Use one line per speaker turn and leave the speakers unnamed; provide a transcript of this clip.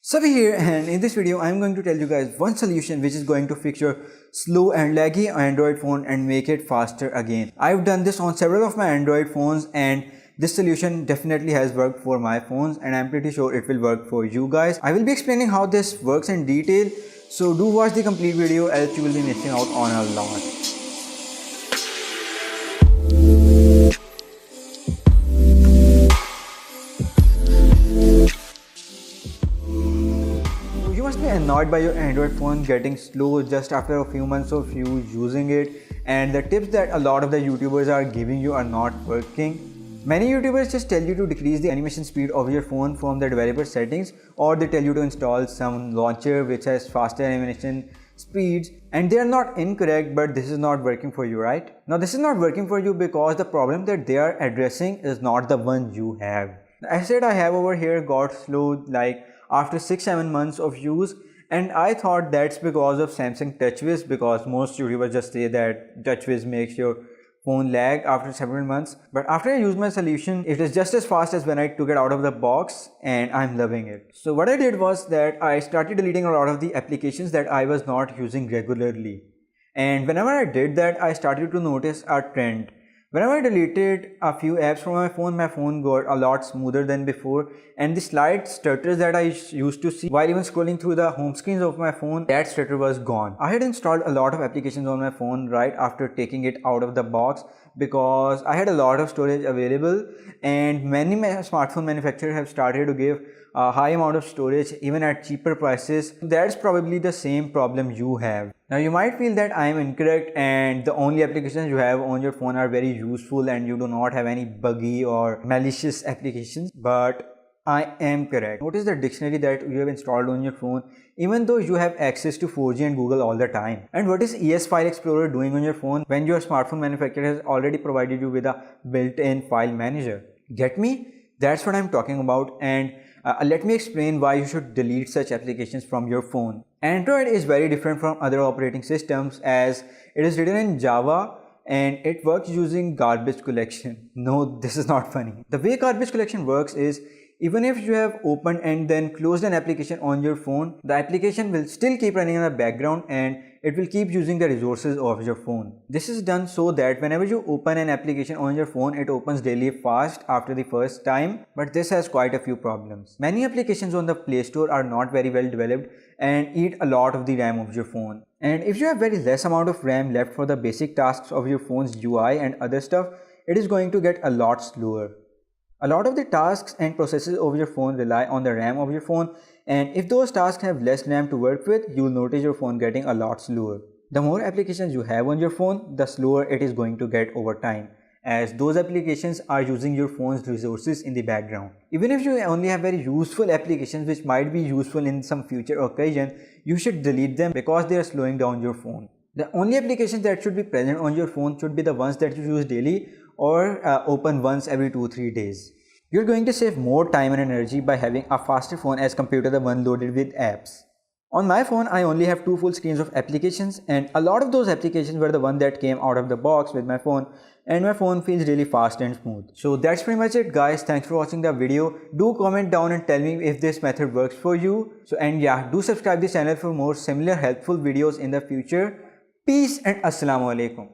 Sabeeh here, and in this video I'm going to tell you guys one solution which is going to fix your slow and laggy Android phone and make it faster again. I've done this on several of my Android phones and this solution definitely has worked for my phones and I'm pretty sure it will work for you guys. I will be explaining how this works in detail, so do watch the complete video else you will be missing out on a lot. You must be annoyed by your Android phone getting slow just after a few months of you using it, and the tips that a lot of the YouTubers are giving you are not working. Many YouTubers just tell you to decrease the animation speed of your phone from the developer settings, or they tell you to install some launcher which has faster animation speeds, and they are not incorrect, but this is not working for you, right? Now this is not working for you because the problem that they are addressing is not the one you have. The asset I have over here got slow like after 6-7 months of use, and I thought that's because of Samsung TouchWiz, because most YouTubers just say that TouchWiz makes your phone lag after several months. But after I used my solution, it is just as fast as when I took it out of the box, and I'm loving it. So what I did was that I started deleting a lot of the applications that I was not using regularly, and whenever I did that, I started to notice a trend. Whenever I deleted a few apps from my phone got a lot smoother than before, and the slight stutters that I used to see while even scrolling through the home screens of my phone, that stutter was gone. I had installed a lot of applications on my phone right after taking it out of the box because I had a lot of storage available, and many smartphone manufacturers have started to give a high amount of storage even at cheaper prices. That's probably the same problem you have. Now you might feel that I am incorrect and the only applications you have on your phone are very useful and you do not have any buggy or malicious applications, but I am correct. Notice the dictionary that you have installed on your phone even though you have access to 4G and Google all the time. And what is ES File Explorer doing on your phone when your smartphone manufacturer has already provided you with a built-in file manager? Get me? That's what I'm talking about, and let me explain why you should delete such applications from your phone. Android is very different from other operating systems as it is written in Java and it works using garbage collection. No, this is not funny. The way garbage collection works is even if you have opened and then closed an application on your phone, the application will still keep running in the background and it will keep using the resources of your phone. This is done so that whenever you open an application on your phone, it opens really fast after the first time, but this has quite a few problems. Many applications on the Play Store are not very well developed and eat a lot of the RAM of your phone. And if you have very less amount of RAM left for the basic tasks of your phone's UI and other stuff, it is going to get a lot slower. A lot of the tasks and processes of your phone rely on the RAM of your phone, and if those tasks have less RAM to work with, you will notice your phone getting a lot slower. The more applications you have on your phone, the slower it is going to get over time, as those applications are using your phone's resources in the background. Even if you only have very useful applications which might be useful in some future occasion, you should delete them because they are slowing down your phone. The only applications that should be present on your phone should be the ones that you use daily or open once every 2-3 days. You're going to save more time and energy by having a faster phone as compared to the one loaded with apps. On my phone, I only have 2 full screens of applications, and a lot of those applications were the one that came out of the box with my phone, and my phone feels really fast and smooth. So that's pretty much it guys. Thanks for watching the video. Do comment down and tell me if this method works for you. And yeah, do subscribe this channel for more similar helpful videos in the future. Peace and Assalamu Alaikum.